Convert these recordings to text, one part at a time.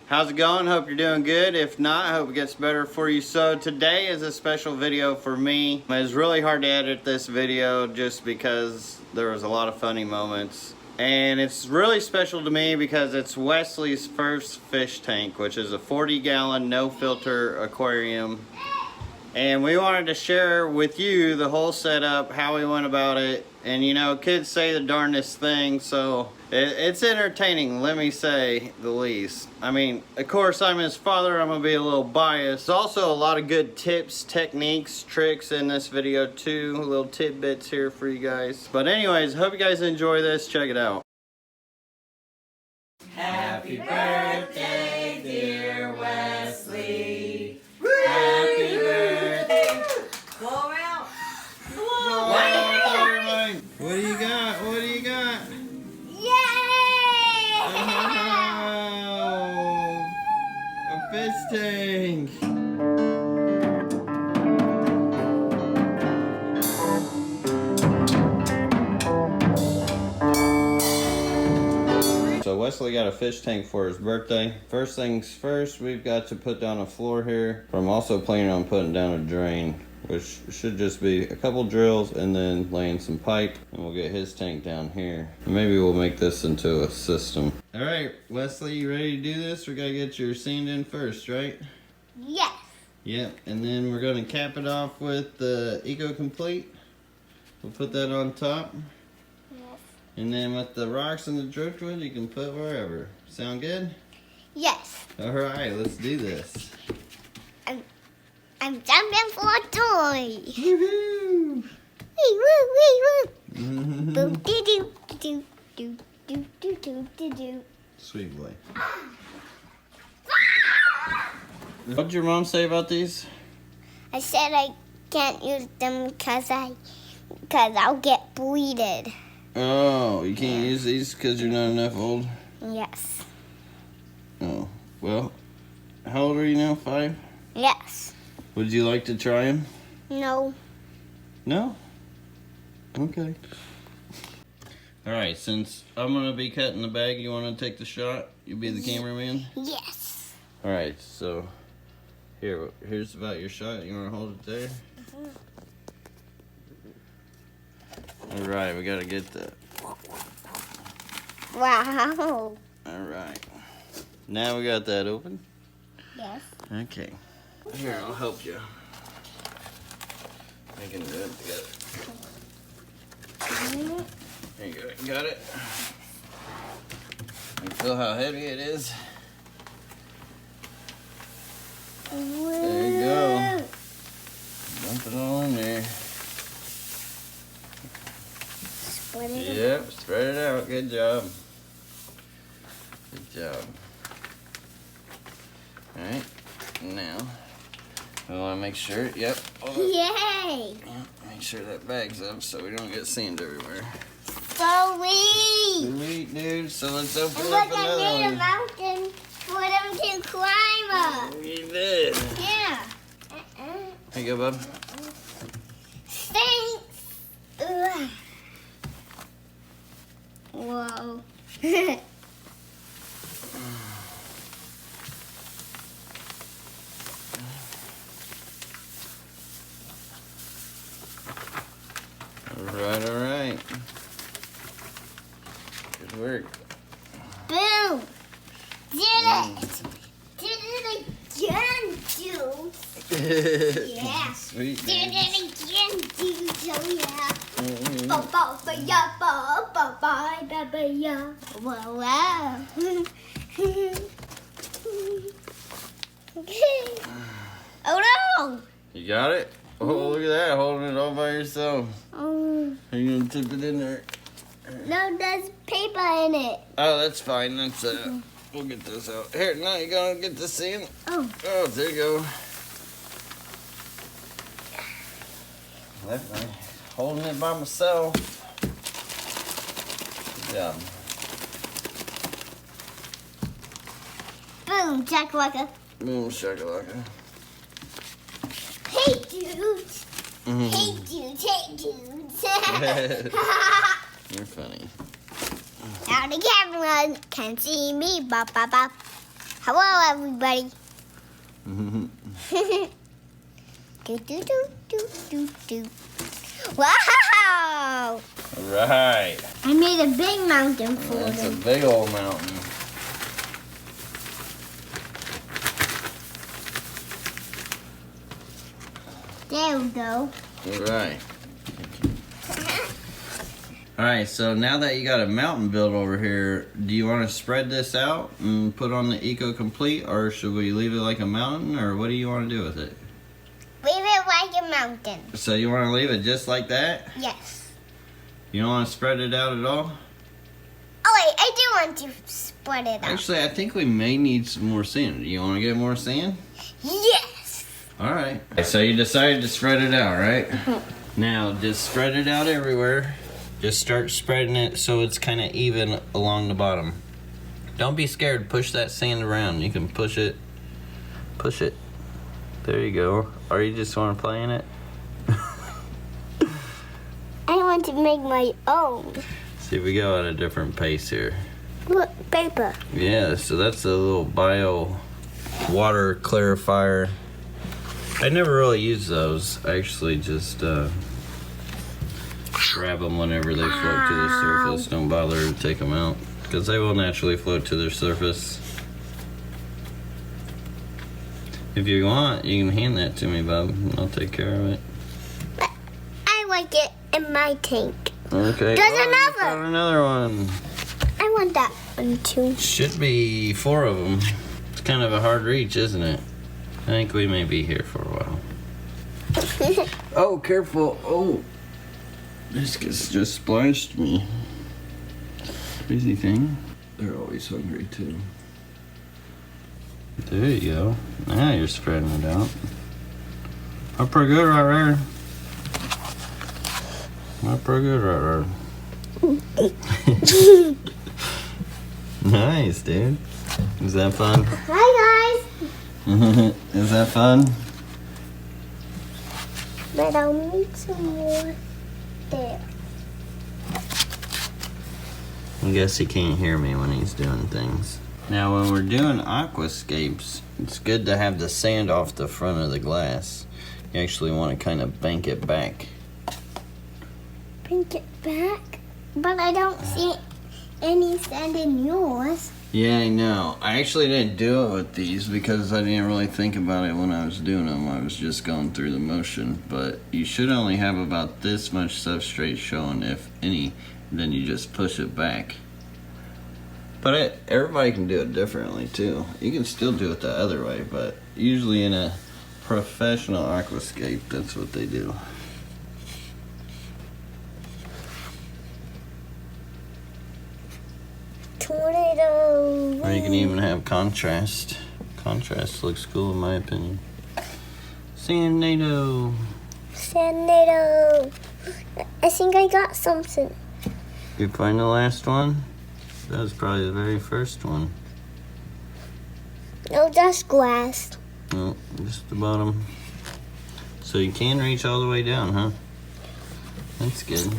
How's it going? Hope you're doing good. If not, I hope it gets better for you. So today is a special video for me. It was really hard to edit this video just because there was a lot of funny moments. And it's really special to me because it's Wesley's first fish tank, which is a 40-gallon no-filter aquarium. And we wanted to share with you the whole setup, how we went about it. And you know, kids say the darndest thing, so it's entertaining, let me say the least. I mean, of course, I'm his father, I'm gonna be a little biased. There's also a lot of good tips, techniques, tricks in this video too. Little tidbits here for you guys. But anyways, hope you guys enjoy this. Check it out. Happy birthday, dear Wesley. Happy birthday. Go around. What do you got? What do you got? Yay! Oh, a fish tank. So Wesley got a fish tank for his birthday. First things first, we've got to put down a floor here. I'm also planning on putting down a drain, which should just be a couple drills and then laying some pipe, and we'll get his tank down here. Maybe we'll make this into a system. All right, Wesley, you ready to do this? We gotta get your sand in first, right? Yes. Yep, and then we're gonna cap it off with the Eco Complete. We'll put that on top. Yes. And then with the rocks and the driftwood, you can put wherever. Sound good? Yes. All right, let's do this. I'm jumping for joy. Woohoo! Wee woo wee woo. Boom doo doo doo doo doo doo doo doo doo. Sweet boy. What'd your mom say about these? I said I can't use them because I'll get bleeded. Oh, you can't use these because you're not enough old? Yes. Oh, well, how old are you now? 5? Yes. Would you like to try them? No. No? Okay. Alright, since I'm going to be cutting the bag, you want to take the shot? You be the cameraman? Yes. Alright, so here's about your shot. You want to hold it there? Alright, we got to get the... Wow. Alright. Now we got that open? Yes. Okay. Here, I'll help you. I can do it together. There you go. You got it? You feel how heavy it is? There you go. Dump it all in there. Spread it. Yep, spread it out. Good job. Good job. Alright, now we want to make sure, yep. Yay! Make sure that bag's up so we don't get sand everywhere. Sweet! Sweet, dude. So let's open And up look, I another made a one. mountain for them to climb up. You did. Yeah. Here you go, bub. Thanks. Ugh. Whoa. All right. Good work. Boom. Did it. Did it again, dude. Yeah. Sweet. Did Man. it again, dude. Oh, yeah. Mhm. Ba ba ba ya ba ba ba ba ba ya. Wow wow. Oh no! You got it? Oh, look at that, holding it all by yourself. Oh Are you gonna tip it in there? no, there's paper in it. Oh, that's fine. That's we'll get this out. Here, now you gonna get this in. Oh. Oh, there you go. Left me holding it by myself. Good job. Boom, Jackalaka. Boom, shakalaka. Hey, dudes. Hey, dudes. Hey, dudes. You're funny. Now the camera can see me. Bop, bop, bop. Hello, everybody. Do, do, do, do, do, do. Wow! Right. I made a big mountain for That's a them. big old mountain. There we go. Right. Alright, so now that you got a mountain built over here, do you want to spread this out and put on the Eco Complete, or should we leave it like a mountain, or what do you want to do with it? Leave it like a mountain. So you want to leave it just like that? Yes. You don't want to spread it out at all? Oh wait, I do want to spread it out. Actually, I think we may need some more sand. Do you want to get more sand? Yes. Alright. So you decided to spread it out, right? Now, just spread it out everywhere. Just start spreading it so it's kind of even along the bottom. Don't be scared. Push that sand around. You can push it. Push it. There you go. Or you just want to play in it? I want to make my own. See, we go at a different pace here. Look, paper. Yeah, so that's a little bio water clarifier. I never really use those. I actually just grab them whenever they float to the surface. Don't bother to take them out because they will naturally float to their surface. If you want, you can hand that to me, Bob. I'll take care of it. But I like it in my tank. Okay. There's you another. found another one. I want that one too. Should be 4 of them. It's kind of a hard reach, isn't it? I think we may be here for a while. Oh, careful. Oh. This just splashed me. Crazy thing. They're always hungry too. There you go. Now you're spreading it out. That's pretty good right there. That's pretty good right there. Nice, dude. Is that fun? Hi guys. Is that fun? But I'll need some more there. I guess he can't hear me when he's doing things. Now when we're doing aquascapes, it's good to have the sand off the front of the glass. You actually want to kind of bank it back. Bring it back? But I don't see any sand in yours. Yeah, I know. I actually didn't do it with these because I didn't really think about it when I was doing them. I was just going through the motion. But you should only have about this much substrate showing, if any. Then you just push it back. But everybody can do it differently too. You can still do it the other way, but usually in a professional aquascape, that's what they do. Tornado. Or you can even have contrast. Contrast looks cool in my opinion. Sandnado. Tornado. I think I got something. You find the last one? That was probably the very first one. No, that's glass. No, just the bottom. So you can reach all the way down, huh? That's good.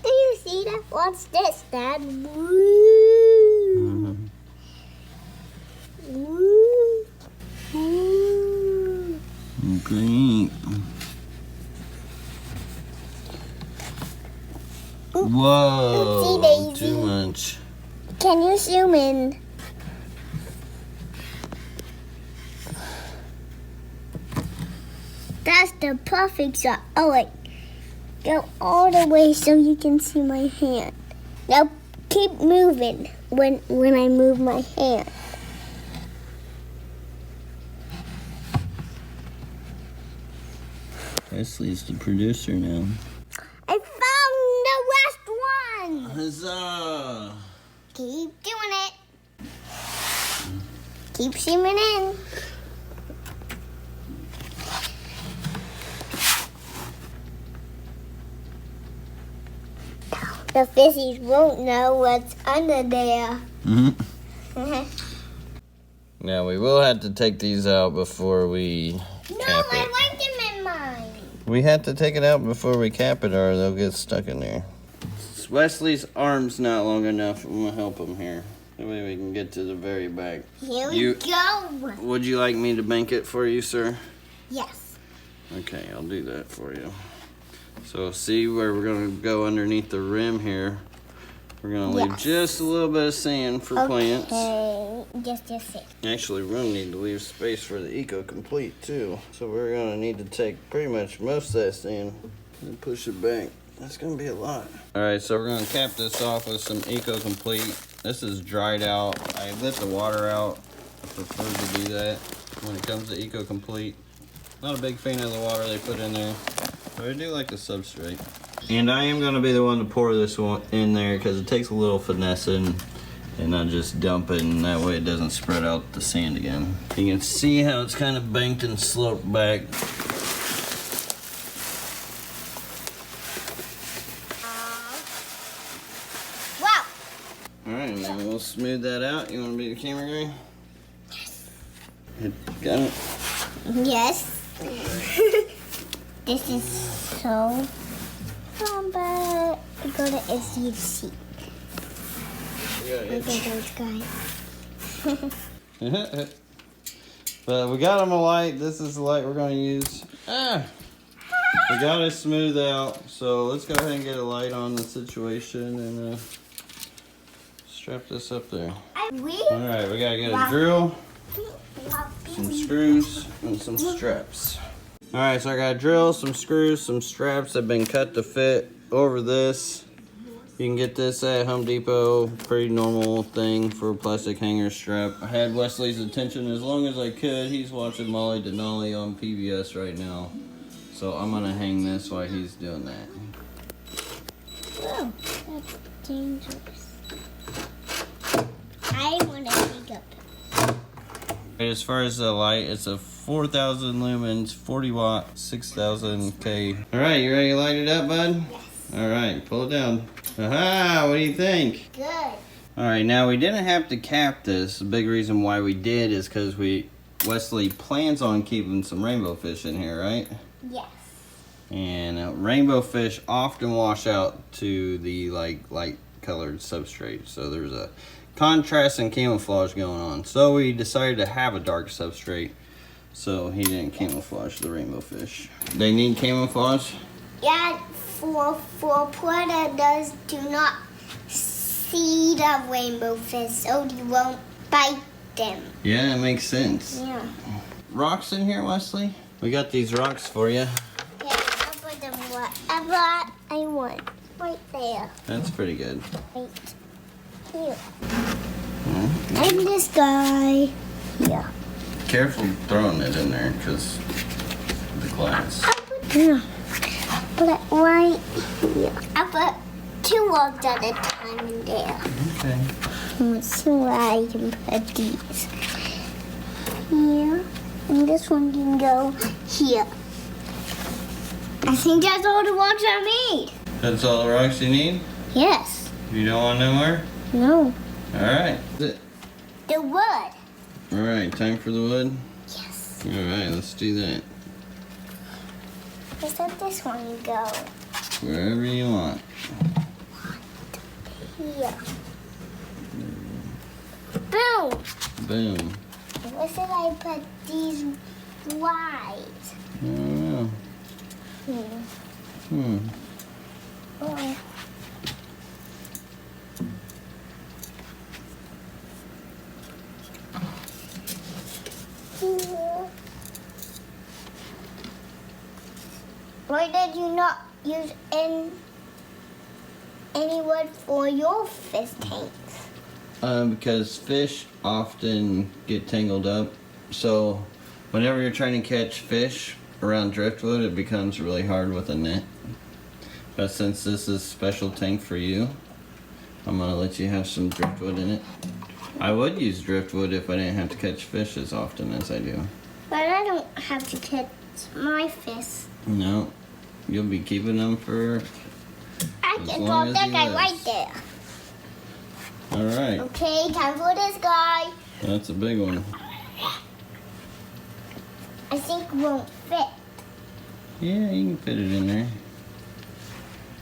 Do you see that? What's this, Dad? Woo. Mm-hmm. Woo. Woo. Great. Whoa, Oopsie daisy. too much. Can you zoom in? That's the perfect shot. Oh wait, go all the way so you can see my hand. Now keep moving when I move my hand. Wesley's the producer now. I found the last one. Huzzah! Keep doing it. Keep zooming in. The fishies won't know what's under there. Mm-hmm. Now we will have to take these out before we No, cap I it. like them in mine. We have to take it out before we cap it or they'll get stuck in there. because Wesley's arm's not long enough. I'm gonna help him here. That way we can get to the very back. Here we go. Would you like me to bank it for you, sir? Yes. Okay, I'll do that for you. So see where we're gonna go underneath the rim here. We're gonna leave just a little bit of sand for plants. Okay, just it. Actually, we're gonna need to leave space for the Eco Complete too. So we're gonna need to take pretty much most of that sand and push it back. That's gonna be a lot. All right, so we're gonna cap this off with some Eco Complete. This is dried out. I let the water out. I prefer to do that when it comes to Eco Complete. Not a big fan of the water they put in there, but I do like the substrate. And I am gonna be the one to pour this one in there because it takes a little finessing, and not just dump it, and that way it doesn't spread out the sand again. You can see how it's kind of banked and sloped back. Wow. All right, now we'll smooth that out. You wanna be the camera guy? Yes. Got it? Yes. This is so fun, but I go to SUC. Look at those guys. But we got them a light. This is the light we're going to use. We got it smooth out. So let's go ahead and get a light on the situation and strap this up there. All right, we got to get a drill, some screws, and some straps. All right, so I got a drill, some screws, some straps that have been cut to fit over this. You can get this at Home Depot, pretty normal thing for a plastic hanger strap. I had Wesley's attention as long as I could. He's watching Molly Denali on PBS right now. So I'm gonna hang this while he's doing that. Oh, that's dangerous. I want to pick up. As far as the light, it's a 4,000 lumens, 40 watt, 6,000 K. All right, you ready to light it up, bud? Yes. All right, pull it down. Aha, what do you think? Good. All right, now we didn't have to cap this. The big reason why we did is because Wesley plans on keeping some rainbow fish in here, right? Yes. And rainbow fish often wash out to the light colored substrate. So there's a contrast and camouflage going on. So we decided to have a dark substrate so he didn't camouflage the rainbow fish. They need camouflage? Yeah, for predators do not see the rainbow fish so you won't bite them. Yeah, that makes sense. Yeah. Rocks in here, Wesley? We got these rocks for you. Yeah, I'll put them wherever I want. Right there. That's pretty good. Right here. And this guy here. Careful throwing it in there because the glass. Yeah. Put it right here. I put 2 logs at a time in there. Okay. So I can put these here. And this one can go here. I think that's all the rocks I need. That's all the rocks you need? Yes. You don't want no more? No. Alright. The wood. Alright, time for the wood? Yes. Alright, let's do that. Just let this one go. Wherever you want. Here. Boom. Boom. Where should I put these wide? I don't know. Oh. Why did you not use any wood for your fish tanks? Because fish often get tangled up. So whenever you're trying to catch fish around driftwood, it becomes really hard with a net. But since this is a special tank for you, I'm gonna let you have some driftwood in it. I would use driftwood if I didn't have to catch fish as often as I do. But I don't have to catch my fish. No, you'll be keeping them for I as can long drop as that he guy lives. right there. All right. Okay, time for this guy. That's a big one. I think it won't fit. Yeah, you can fit it in there.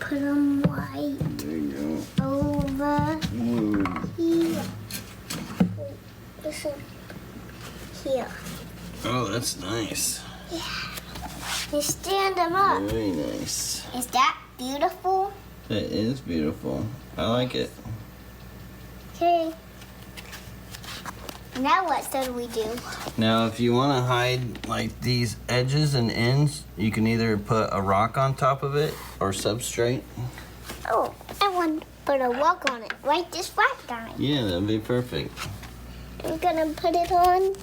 put them right There you go. over Ooh. here. Listen, here. Oh, that's nice. You stand them up. Very nice. Is that beautiful? That is beautiful. I like it. Okay. Now what should we do? Now, if you want to hide like these edges and ends, you can either put a rock on top of it or substrate. Oh, I want to put a rock on it. Right this rock on it. Yeah, that'd be perfect. I'm gonna put it on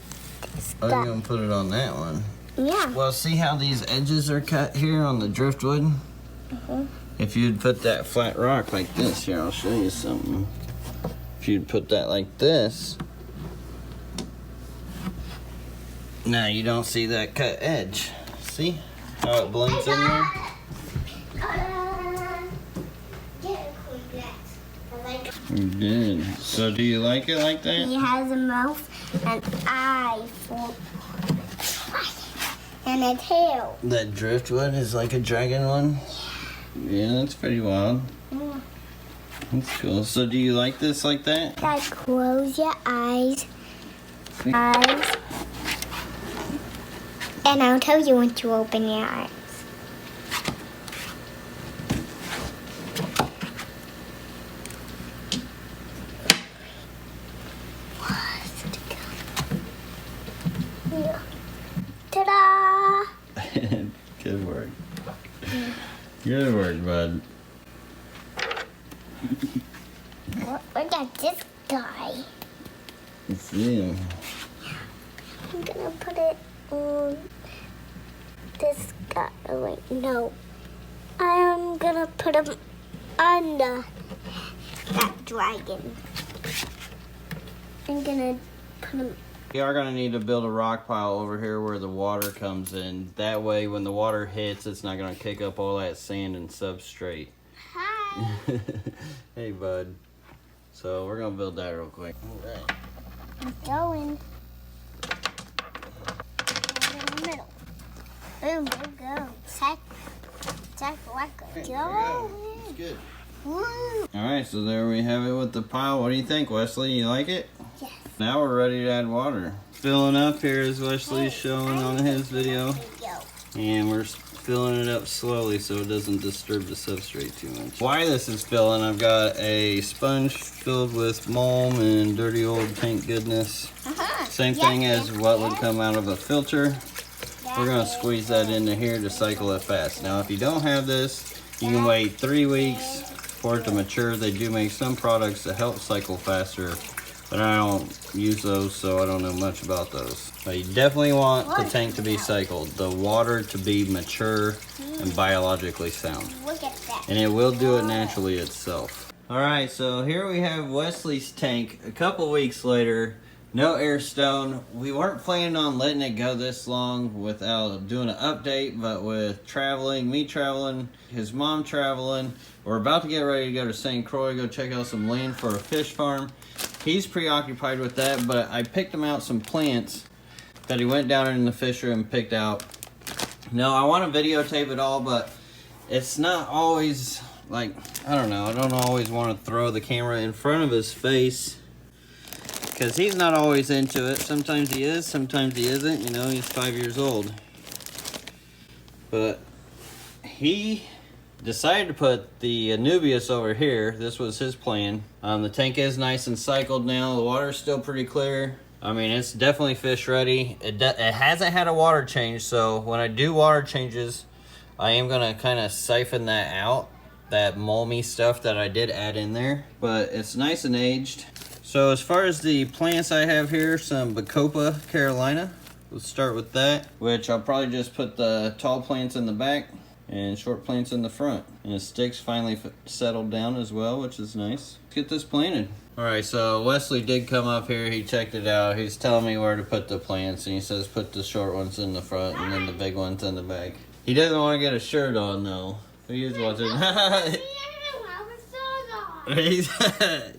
this Oh, guy. you're gonna put it on that one. Yeah. Well, see how these edges are cut here on the driftwood? If you'd put that flat rock like this, here, I'll show you something. If you'd put that like this, now you don't see that cut edge. See how it blends in there? You did. So do you like it like that? He has a mouth, an eye, and a tail. That driftwood is like a dragon one? Yeah, that's pretty wild. That's cool. So do you like this like that? Guys, close your eyes. Eyes. And I'll tell you when to open your eyes. Here. Ta-da! Good work. Good work, bud. Look at this guy. Let's see him. I'm gonna put it on this guy. Oh, wait, no. I'm gonna put him under that dragon. I'm gonna put him. We are gonna need to build a rock pile over here where the water comes in. That way when the water hits, it's not gonna kick up all that sand and substrate. Hi. Hey, bud. So we're gonna build that real quick. All right. I'm going. Right in the middle. Boom, there we go. Check, There you go. go. That's good. Woo. All right, so there we have it with the pile. What do you think, Wesley? You like it? Yes. Now we're ready to add water. Filling up here as Wesley's showing on his video. And we're filling it up slowly so it doesn't disturb the substrate too much. While this is filling, I've got a sponge filled with mulm and dirty old tank goodness. Same thing as what would come out of a filter. We're gonna squeeze that into here to cycle it fast. Now if you don't have this, you can wait 3 weeks for it to mature. They do make some products that help cycle faster, but I don't use those, so I don't know much about those. But you definitely want the tank to be cycled, the water to be mature and biologically sound. Look at that. And it will do it naturally itself. All right, so here we have Wesley's tank. A couple weeks later, no air stone. We weren't planning on letting it go this long without doing an update, but with traveling, me traveling, his mom traveling, we're about to get ready to go to St. Croix, go check out some land for a fish farm. He's preoccupied with that, but I picked him out some plants that he went down in the fishery and picked out. Now, I want to videotape it all, but it's not always, like, I don't know. I don't always want to throw the camera in front of his face because he's not always into it. Sometimes he is, sometimes he isn't. You know, he's 5 years old. But he decided to put the ANUBIAS over here. This was his plan. The tank is nice and cycled now. The water's still pretty clear. I mean, it's definitely fish ready. It hasn't had a water change, so when I do water changes, I am gonna kind of siphon that out, that mulmy stuff that I did add in there. But it's nice and aged. So as far as the plants I have here, some BACOPA Carolina. Let's start with that, which I'll probably just put the tall plants in the back and short plants in the front. And the sticks finally settled down as well, which is nice. Let's get this planted. All right, so Wesley did come up here. He checked it out. He's telling me where to put the plants, and he says put the short ones in the front and then the big ones in the back. He doesn't want to get a shirt on though. He is watching.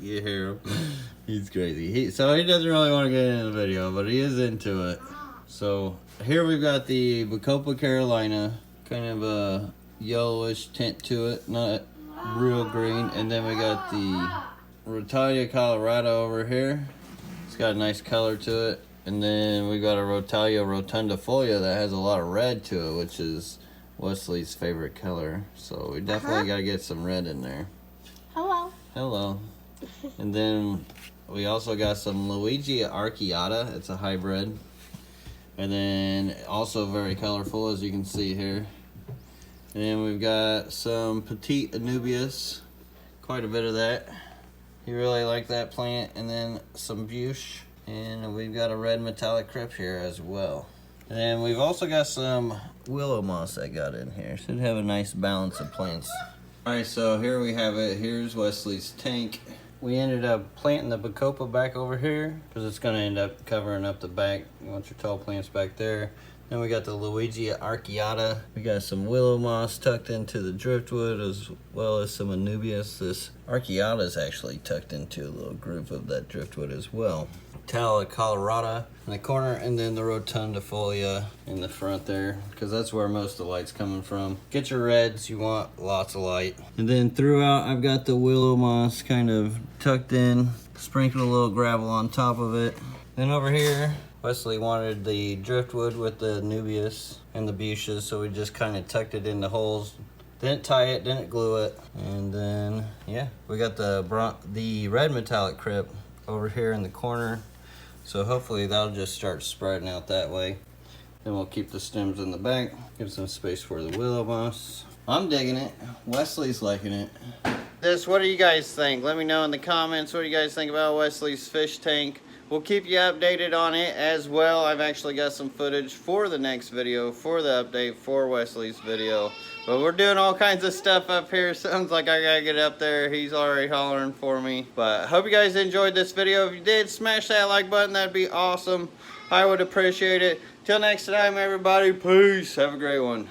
You hear him? He's crazy. So he doesn't really want to get in the video, but he is into it. So here we've got the BACOPA Carolina, kind of a yellowish tint to it. Not real green. And then we got the ROTALA COLORATA over here. It's got a nice color to it. And then we got a ROTALA ROTUNDIFOLIA that has a lot of red to it, which is Wesley's favorite color. So we definitely got to get some red in there. Hello. Hello. And then we also got some Luigi Archiata. It's a hybrid. And then also very colorful, as you can see here. And then we've got some Petite ANUBIAS. Quite a bit of that. You really like that plant. And then some Buche. And we've got a red metallic crep here as well. And then we've also got some willow moss I got in here. Should have a nice balance of plants. Alright, so here we have it. Here's Wesley's tank. We ended up planting the BACOPA back over here because it's going to end up covering up the back. You want your tall plants back there. Then we got the Luigi Archiata. We got some willow moss tucked into the driftwood as well as some ANUBIAS. This Archiata is actually tucked into a little groove of that driftwood as well. COLORATA in the corner, and then the Rotundifolia in the front there, because that's where most of the light's coming from. Get your reds, you want lots of light. And then throughout, I've got the willow moss kind of tucked in, sprinkled a little gravel on top of it. Then over here, Wesley wanted the driftwood with the ANUBIAS and the Buches, so we just kind of tucked it in the holes. Didn't tie it, didn't glue it. And then, yeah, we got the red metallic crep over here in the corner. So hopefully that'll just start spreading out that way. Then we'll keep the stems in the back. Give some space for the willow moss. I'm digging it. Wesley's liking it. What do you guys think? Let me know in the comments what do you guys think about Wesley's fish tank. We'll keep you updated on it as well. I've actually got some footage for the next video, for the update for Wesley's video. But we're doing all kinds of stuff up here. Sounds like I gotta get up there. He's already hollering for me. But I hope you guys enjoyed this video. If you did, smash that like button. That'd be awesome. I would appreciate it. Till next time, everybody. Peace. Have a great one.